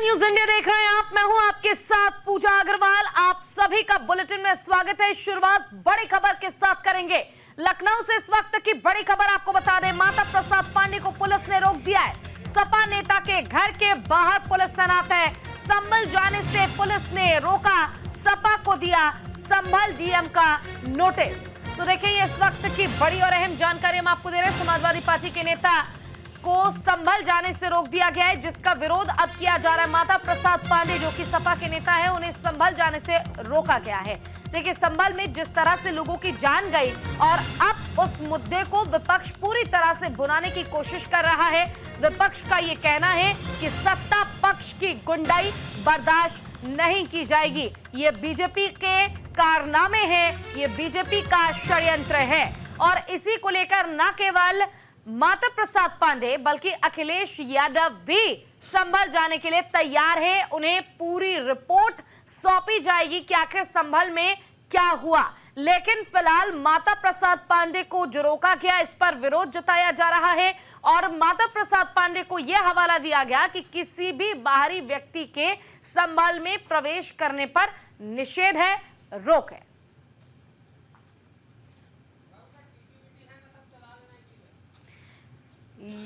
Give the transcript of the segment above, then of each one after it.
News India देख रहे हैं आप। मैं हूं आपके साथ पूजा अग्रवाल। आप सभी का बुलेटिन में स्वागत है। शुरुआत बड़ी खबर के साथ करेंगे। लखनऊ से इस वक्त की बड़ी खबर आपको बता दें, माता प्रसाद पांडे को पुलिस ने रोक दिया है। सपा नेता के घर के बाहर पुलिस तैनात है। संभल जाने से पुलिस ने रोका। सपा को दिया संभल डीएम का नोटिस। तो देखिए, इस वक्त की बड़ी और अहम जानकारी हम आपको दे रहे हैं। समाजवादी पार्टी के नेता को संभल जाने से रोक दिया गया है, जिसका विरोध अब किया जा रहा है। माता प्रसाद पांडे जो कि सपा के नेता है, उन्हें संभल जाने से रोका गया है। देखिए, संभल में जिस तरह से लोगों की जान गई और अब उस मुद्दे को विपक्ष पूरी तरह से भुनाने की कोशिश कर रहा है। विपक्ष का ये कहना है कि सत्ता पक्ष की गुंडाई बर्दाश्त नहीं की जाएगी। ये बीजेपी के कारनामे हैं, ये बीजेपी का षड्यंत्र है। और इसी को लेकर न केवल माता प्रसाद पांडे बल्कि अखिलेश यादव भी संभल जाने के लिए तैयार है। उन्हें पूरी रिपोर्ट सौंपी जाएगी कि आखिर संभल में क्या हुआ। लेकिन फिलहाल माता प्रसाद पांडे को जो रोका गया, इस पर विरोध जताया जा रहा है और माता प्रसाद पांडे को यह हवाला दिया गया कि किसी भी बाहरी व्यक्ति के संभल में प्रवेश करने पर निषेध है, रोक है।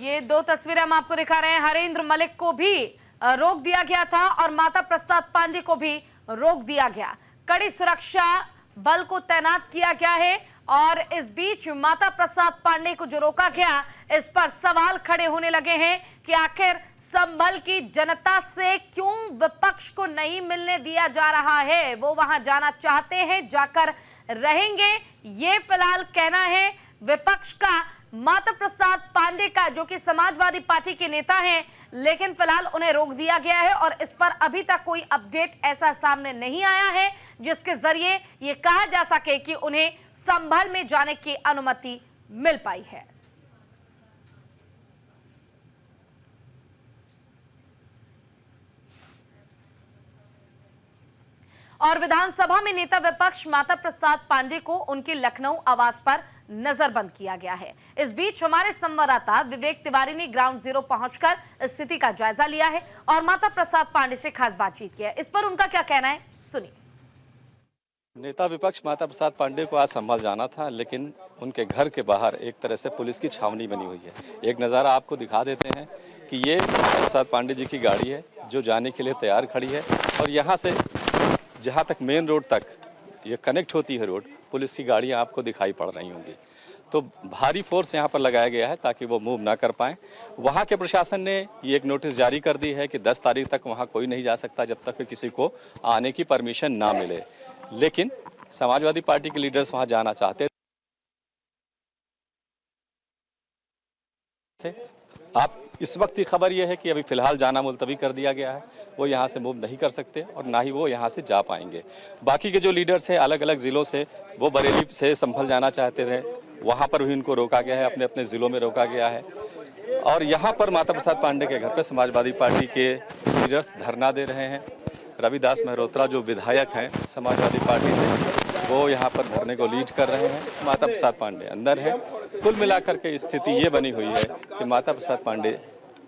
ये दो तस्वीरें हम आपको दिखा रहे हैं। हरेंद्र मलिक को भी रोक दिया गया था और माता प्रसाद पांडे को भी रोक दिया गया। कड़ी सुरक्षा बल को तैनात किया गया है और इस बीच माता प्रसाद पांडे को जो रोका गया, इस पर सवाल खड़े होने लगे हैं कि आखिर संभल की जनता से क्यों विपक्ष को नहीं मिलने दिया जा रहा है। वो वहां जाना चाहते हैं, जाकर रहेंगे, ये फिलहाल कहना है विपक्ष का। माता प्रसाद पांडे का, जो कि समाजवादी पार्टी के नेता हैं, लेकिन फिलहाल उन्हें रोक दिया गया है और इस पर अभी तक कोई अपडेट ऐसा सामने नहीं आया है जिसके जरिए ये कहा जा सके कि उन्हें संभल में जाने की अनुमति मिल पाई है। और विधानसभा में नेता विपक्ष माता प्रसाद पांडे को उनके लखनऊ आवास पर नजरबंद किया गया है। इस बीच हमारे संवाददाता विवेक तिवारी ने ग्राउंड जीरो पहुंचकर स्थिति का जायजा लिया है और माता प्रसाद पांडे से खास बातचीत की है। इस पर उनका क्या कहना है, सुनिए। नेता विपक्ष माता प्रसाद पांडे को आज संभल जाना था, लेकिन उनके घर के बाहर एक तरह से पुलिस की छावनी बनी हुई है। एक नज़ारा आपको दिखा देते हैं कि ये माता प्रसाद पांडे जी की गाड़ी है जो जाने के लिए तैयार खड़ी है और यहाँ से जहाँ तक मेन रोड तक ये कनेक्ट होती है रोड, पुलिस की गाड़ियाँ आपको दिखाई पड़ रही होंगी। तो भारी फोर्स यहाँ पर लगाया गया है ताकि वो मूव ना कर पाएँ। वहाँ के प्रशासन ने ये एक नोटिस जारी कर दी है कि 10 तारीख तक वहाँ कोई नहीं जा सकता जब तक कि किसी को आने की परमिशन ना मिले। लेकिन समाजवादी पार्टी के लीडर्स वहाँ जाना चाहते थे। आप इस वक्त की खबर यह है कि अभी फिलहाल जाना मुलतवी कर दिया गया है। वो यहाँ से मूव नहीं कर सकते और ना ही वो यहाँ से जा पाएंगे। बाकी के जो लीडर्स हैं अलग अलग ज़िलों से, वो बरेली से संभल जाना चाहते थे, वहाँ पर भी उनको रोका गया है, अपने अपने ज़िलों में रोका गया है। और यहाँ पर माता प्रसाद पांडे के घर पर समाजवादी पार्टी के लीडर्स धरना दे रहे हैं। रविदास मेहरोत्रा जो विधायक हैं समाजवादी पार्टी से, वो यहाँ पर धरने को लीड कर रहे हैं। माता प्रसाद पांडे अंदर है। कुल मिलाकर के स्थिति ये बनी हुई है कि माता प्रसाद पांडे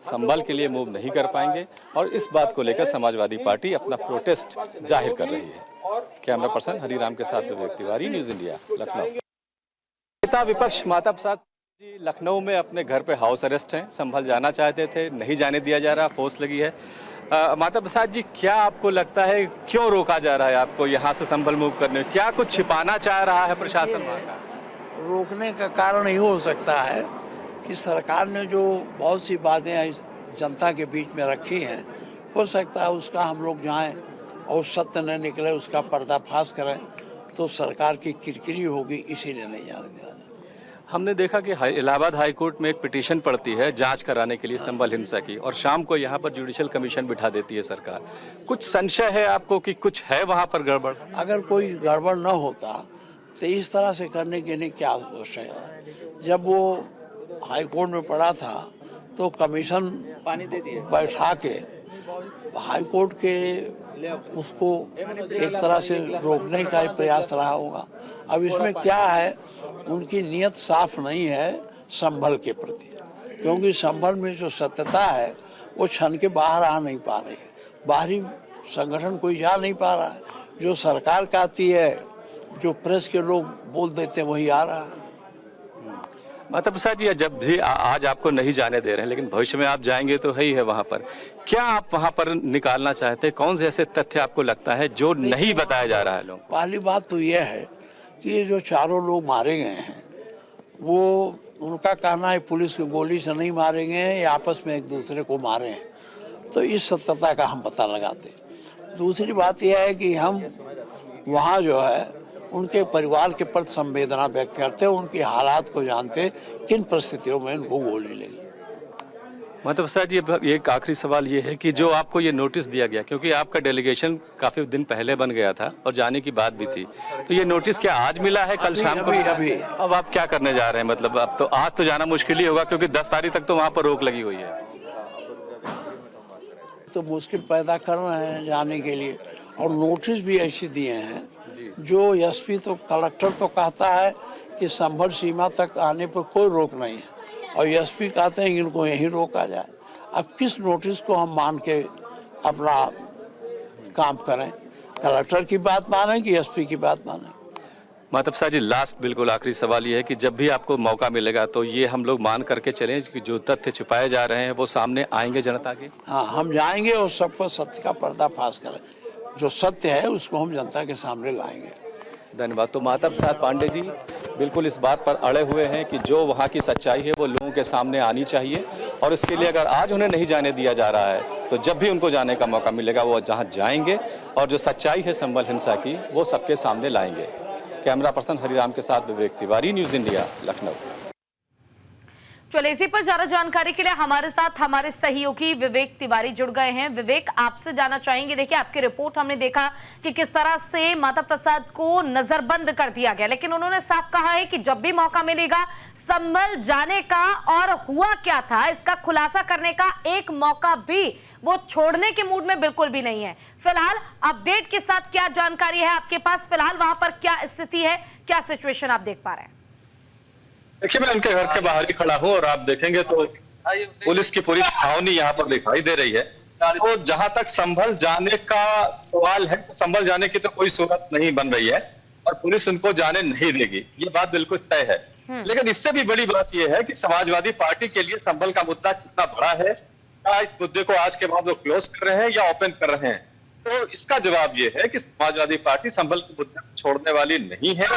संभल के लिए मूव नहीं कर पाएंगे और इस बात को लेकर समाजवादी पार्टी अपना प्रोटेस्ट जाहिर कर रही है। कैमरा पर्सन हरिराम के साथ विवेक तिवारी, न्यूज इंडिया, लखनऊ। नेता विपक्ष माता प्रसाद जी लखनऊ में अपने घर पे हाउस अरेस्ट हैं। संभल जाना चाहते थे, नहीं जाने दिया जा रहा, फोर्स लगी है। माता प्रसाद जी, क्या आपको लगता है क्यों रोका जा रहा है आपको यहाँ से संभल मूव करने में? क्या कुछ छिपाना चाह रहा है प्रशासन वहाँ का? रोकने का कारण ये हो सकता है कि सरकार ने जो बहुत सी बातें जनता के बीच में रखी हैं, हो सकता है उसका हम लोग जाएं और सत्य न निकले, उसका पर्दाफाश करें तो सरकार की किरकिरी होगी, इसीलिए नहीं जाने देना। हमने देखा कि इलाहाबाद हाई कोर्ट में एक पिटीशन पड़ती है जांच कराने के लिए संभल हिंसा की, और शाम को यहाँ पर जुडिशियल कमीशन बिठा देती है सरकार। कुछ संशय है आपको कि कुछ है वहाँ पर गड़बड़? अगर कोई गड़बड़ न होता तो इस तरह से करने के लिए क्या आवश्यक है? जब वो हाई कोर्ट में पड़ा था तो कमीशन पानी दे दिए बैठा के हाई कोर्ट के उसको एक तरह से रोकने का ही प्रयास रहा होगा। अब इसमें क्या है, उनकी नीयत साफ नहीं है संभल के प्रति, क्योंकि संभल में जो सत्यता है वो छन के बाहर आ नहीं पा रही है। बाहरी संगठन कोई जा नहीं पा रहा है। जो सरकार का आती है, जो प्रेस के लोग बोल देते हैं, वही आ रहा है। माता प्रसाद जी, जब भी आज आपको नहीं जाने दे रहे हैं, लेकिन भविष्य में आप जाएंगे तो है ही है वहां पर, क्या आप वहां पर निकालना चाहते हैं? कौन से ऐसे तथ्य आपको लगता है जो नहीं बताया जा रहा है लोग? पहली बात तो यह है कि ये जो चारों लोग मारे गए हैं, वो उनका कहना है पुलिस की गोली से नहीं मारे गए हैं, या आपस में एक दूसरे को मारे हैं। तो इस सत्यता का हम पता लगाते हैं। दूसरी बात यह है कि हम वहाँ जो है उनके परिवार के प्रति संवेदना व्यक्त करते हैं, उनकी हालात को जानते, किन परिस्थितियों में उनको गोली लगी। माता प्रसाद जी, एक आखिरी सवाल ये है कि जो आपको ये नोटिस दिया गया, क्योंकि आपका डेलीगेशन काफी दिन पहले बन गया था और जाने की बात भी थी, तो ये नोटिस क्या आज मिला है? कल शाम को? अभी अब आप क्या करने जा रहे हैं? मतलब अब तो आज तो जाना मुश्किल ही होगा, क्योंकि 10 तारीख तक तो वहाँ पर रोक लगी हुई है। तो मुश्किल पैदा कर रहे हैं जाने के लिए, और नोटिस भी ऐसे दिए हैं जो एसपी तो कलेक्टर तो कहता है कि संभल सीमा तक आने पर कोई रोक नहीं है, और एसपी कहते हैं कि इनको यहीं रोका जाए। अब किस नोटिस को हम मान के अपना काम करें? कलेक्टर की बात माने कि एसपी की बात माने? माता प्रसाद जी, लास्ट बिल्कुल आखिरी सवाल ये है कि जब भी आपको मौका मिलेगा तो ये हम लोग मान करके चलें कि जो तथ्य छिपाए जा रहे हैं वो सामने आएंगे जनता के? हाँ, हम जाएंगे और सबको सत्य का पर्दाफाश करें। जो सत्य है उसको हम जनता के सामने लाएंगे। धन्यवाद। तो माता प्रसाद पांडे जी बिल्कुल इस बात पर अड़े हुए हैं कि जो वहाँ की सच्चाई है वो लोगों के सामने आनी चाहिए, और इसके लिए अगर आज उन्हें नहीं जाने दिया जा रहा है तो जब भी उनको जाने का मौका मिलेगा वो जहाँ जाएंगे और जो सच्चाई है संभल हिंसा की वो सबके सामने लाएंगे। कैमरा पर्सन हरिराम के साथ विवेक तिवारी, न्यूज इंडिया, लखनऊ। चलिए, इसी पर ज्यादा जानकारी के लिए हमारे साथ हमारे सहयोगी विवेक तिवारी जुड़ गए हैं। विवेक, आपसे जानना चाहेंगे, देखिए आपकी रिपोर्ट हमने देखा कि किस तरह से माता प्रसाद को नजरबंद कर दिया गया, लेकिन उन्होंने साफ कहा है कि जब भी मौका मिलेगा संभल जाने का और हुआ क्या था इसका खुलासा करने का एक मौका भी वो छोड़ने के मूड में बिल्कुल भी नहीं है। फिलहाल अपडेट के साथ क्या जानकारी है आपके पास? फिलहाल वहां पर क्या स्थिति है, क्या सिचुएशन आप देख पा रहे हैं? देखिए, मैं उनके घर के बाहर ही खड़ा हूँ और आप देखेंगे तो पुलिस की पूरी छावनी यहाँ पर दिखाई दे रही है। तो जहां तक संभल जाने का सवाल है, तो संभल जाने की तो कोई सूरत नहीं बन रही है और पुलिस उनको जाने नहीं देगी, ये बात बिल्कुल तय है। लेकिन इससे भी बड़ी बात यह है कि समाजवादी पार्टी के लिए संभल का मुद्दा कितना बड़ा है। क्या इस मुद्दे को आज के बाद वो क्लोज कर रहे हैं या ओपन कर रहे हैं? तो इसका जवाब ये है कि समाजवादी पार्टी संभल के मुद्दे को छोड़ने वाली नहीं है।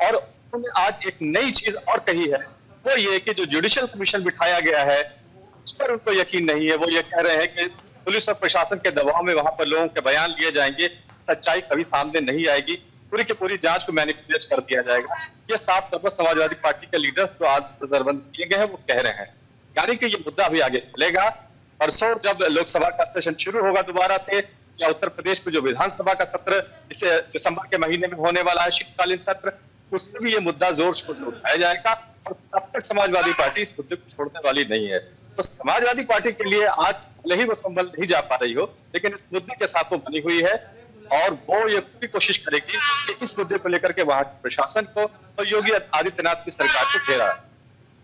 और उन्होंने आज एक नई चीज और कही है, वो ये कि जो जुडिशियल कमीशन बिठाया गया है उस पर उनको यकीन नहीं है। वो ये कह रहे हैं कि पुलिस और प्रशासन के दबाव में वहां पर लोगों के बयान लिए जाएंगे, सच्चाई कभी सामने नहीं आएगी, पूरी की पूरी जांच को मैनिपुलेट कर दिया जाएगा। ये साफ तौर पर समाजवादी पार्टी के लीडर जो आज नजरबंद किए गए हैं वो कह रहे हैं। यानी कि ये मुद्दा अभी आगे चलेगा। परसों जब लोकसभा का सेशन शुरू होगा दोबारा से, या उत्तर प्रदेश में जो विधानसभा का सत्र इसे दिसंबर के महीने में होने वाला है, शीतकालीन सत्र, उसमें भी ये मुद्दा जोर शोर से उठाया जाएगा। और तब तक समाजवादी पार्टी इस मुद्दे को छोड़ने वाली नहीं है। तो समाजवादी पार्टी के लिए आज भले ही वो संभल नहीं जा पा रही हो, लेकिन इस मुद्दे के साथ वो बनी हुई है और वो ये पूरी कोशिश करेगी कि इस मुद्दे को लेकर के वहां के प्रशासन को और योगी आदित्यनाथ की सरकार को घेरा।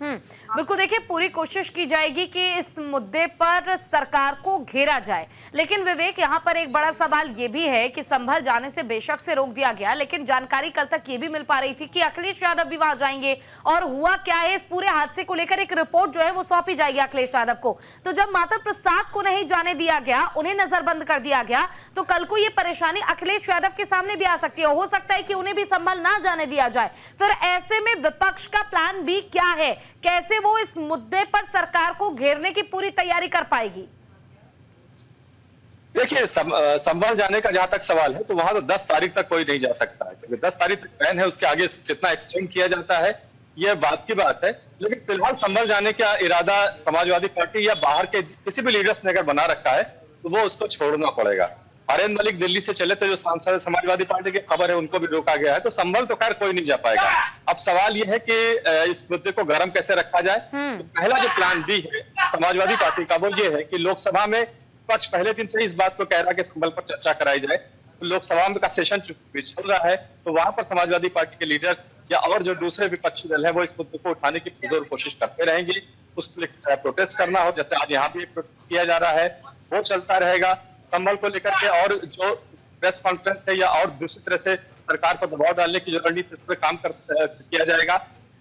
बिल्कुल, देखिए पूरी कोशिश की जाएगी कि इस मुद्दे पर सरकार को घेरा जाए। लेकिन विवेक, यहाँ पर एक बड़ा सवाल ये भी है कि संभल जाने से बेशक से रोक दिया गया, लेकिन जानकारी कल तक ये भी मिल पा रही थी कि अखिलेश यादव भी वहां जाएंगे और हुआ क्या है इस पूरे हादसे को लेकर एक रिपोर्ट जो है वो सौंपी जाएगी अखिलेश यादव को। तो जब माता प्रसाद को नहीं जाने दिया गया, उन्हें नजरबंद कर दिया गया, तो कल को ये परेशानी अखिलेश यादव के सामने भी आ सकती है। हो सकता है कि उन्हें भी संभल ना जाने दिया जाए। फिर ऐसे में विपक्ष का प्लान बी क्या है? कैसे वो इस मुद्दे पर सरकार को घेरने की पूरी तैयारी कर पाएगी? देखिए, संभल जाने का जहां तक सवाल है तो वहां तो 10 तारीख तक कोई नहीं जा सकता है, क्योंकि 10 तारीख तक बैन है। उसके आगे कितना एक्सटेंड किया जाता है यह बात की बात है। लेकिन फिलहाल संभल जाने का इरादा समाजवादी पार्टी या बाहर के किसी भी लीडर्स ने अगर बना रखा है तो वो उसको छोड़ना पड़ेगा। अरेन मलिक दिल्ली से चले तो जो सांसद समाजवादी पार्टी की खबर है उनको भी रोका गया है। तो संभल तो खैर कोई नहीं जा पाएगा। अब सवाल यह है कि इस मुद्दे को गर्म कैसे रखा जाए। तो पहला जो प्लान बी है समाजवादी पार्टी का वो ये है कि लोकसभा में विपक्ष पहले दिन से ही इस बात को कह रहा है कि संभल पर चर्चा कराई जाए। तो लोकसभा में का सेशन चल रहा है तो वहां पर समाजवादी पार्टी के लीडर्स या और जो दूसरे विपक्षी दल है वो इस मुद्दे को उठाने की पुरजोर कोशिश करते रहेंगे। उसके लिए प्रोटेस्ट करना हो, जैसे आज यहाँ भी किया जा रहा है, वो चलता रहेगा। संभल को लेकर के और जो प्रेस कॉन्फ्रेंस है या और दूसरी तरह से सरकार पर दबाव डालने की जो रणनीति उस पर काम किया जाएगा।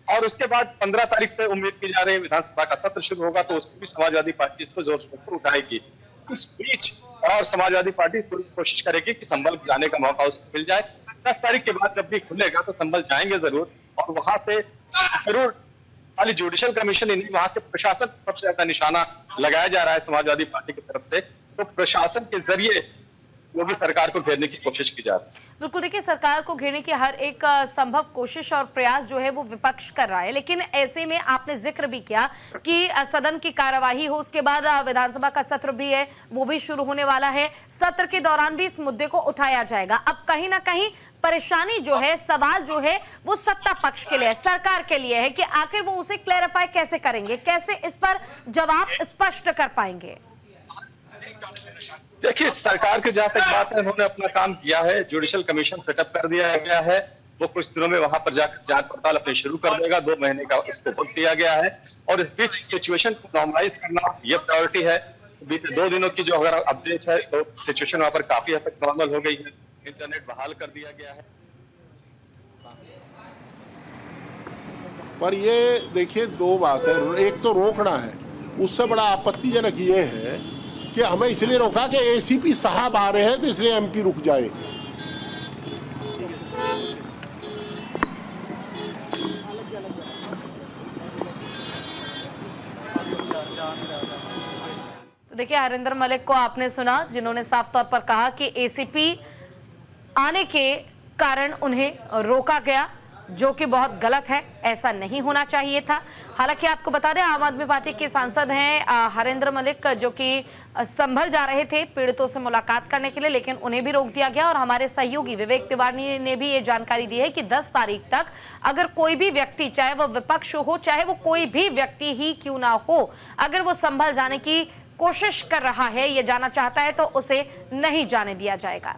और उसके बाद 15 तारीख से उम्मीद की जा रही है विधानसभा का सत्र शुरू होगा, तो उसमें भी समाजवादी पार्टी इसको जोर शोर पर उठाएगी। इस बीच और समाजवादी पार्टी पूरी कोशिश करेगी कि संभल जाने का मौका उसको मिल जाए। 10 तारीख के बाद जब भी खुलेगा तो संभल जाएंगे जरूर, और वहां से जरूर खाली जुडिशियल कमीशन ही नहीं, वहां के प्रशासन पर सबसे ज्यादा निशाना लगाया जा रहा है समाजवादी पार्टी की तरफ से। तो प्रशासन के जरिए वो भी सरकार को घेरने की कोशिश की जा रही है। बिल्कुल, देखिए सरकार को घेरने की हर एक संभव कोशिश और प्रयास जो है वो विपक्ष कर रहा है, लेकिन ऐसे में आपने जिक्र भी किया कि सदन की कार्यवाही हो, उसके बाद विधानसभा का सत्र भी है वो भी शुरू होने वाला है। सत्र के दौरान भी इस मुद्दे को उठाया जाएगा। अब कहीं ना कहीं परेशानी जो है, सवाल जो है वो सत्ता पक्ष के लिए है, सरकार के लिए है कि आखिर वो उसे क्लैरिफाई कैसे करेंगे, कैसे इस पर जवाब स्पष्ट कर पाएंगे। देखिए, सरकार की जहां तक बात है, उन्होंने अपना काम किया है, जुडिशियल कमीशन सेटअप कर दिया गया है, वो कुछ दिनों में वहां पर जाकर जांच पड़ताल अपनी शुरू कर देगा। 2 महीने का इसको वक्त दिया गया है, और इस बीच सिचुएशन को नॉर्मलाइज करना ये प्रायोरिटी है। बीते 2 दिनों की जो अगर अपडेट है तो सिचुएशन वहां पर काफी हद तक नॉर्मल हो गई है, इंटरनेट बहाल कर दिया गया है। पर ये देखिए 2 बात है, एक तो रोकना है, उससे बड़ा आपत्तिजनक ये है कि हमें इसलिए रोका कि एसीपी साहब आ रहे हैं तो इसलिए एमपी रुक जाए। तो देखिए, हरिंदर मलिक को आपने सुना, जिन्होंने साफ तौर पर कहा कि एसीपी आने के कारण उन्हें रोका गया, जो कि बहुत गलत है, ऐसा नहीं होना चाहिए था। हालांकि आपको बता दें, आम आदमी पार्टी के सांसद हैं हरिंदर मलिक, जो कि संभल जा रहे थे पीड़ितों से मुलाकात करने के लिए, लेकिन उन्हें भी रोक दिया गया। और हमारे सहयोगी विवेक तिवारी ने भी ये जानकारी दी है कि 10 तारीख तक अगर कोई भी व्यक्ति, चाहे वो विपक्ष हो, चाहे वो कोई भी व्यक्ति ही क्यों ना हो, अगर वो संभल जाने की कोशिश कर रहा है, ये जाना चाहता है, तो उसे नहीं जाने दिया जाएगा।